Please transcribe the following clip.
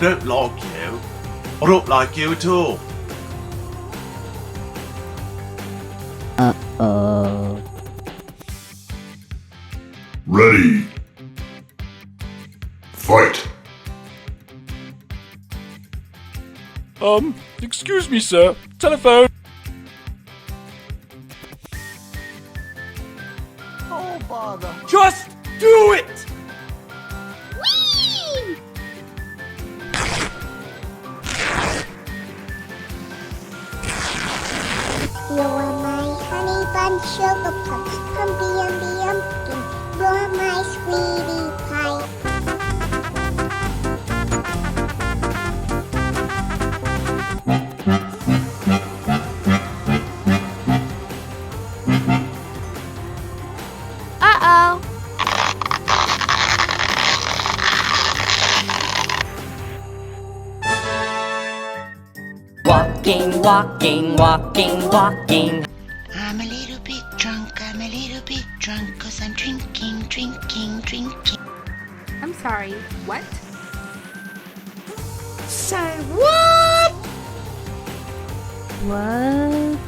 don't like you. I don't like you at all. Uh-oh. Ready. Fight. Excuse me, sir. Telephone. Oh, bother. Just do it! You're my honey bun sugar plum, humpy umby umpkin. You're my sweetie pie. Uh-oh. Walking, walking, walking, walking. I'm a little bit drunk, I'm a little bit drunk, 'cause I'm drinking, drinking, drinking. I'm sorry, what? Say what? What?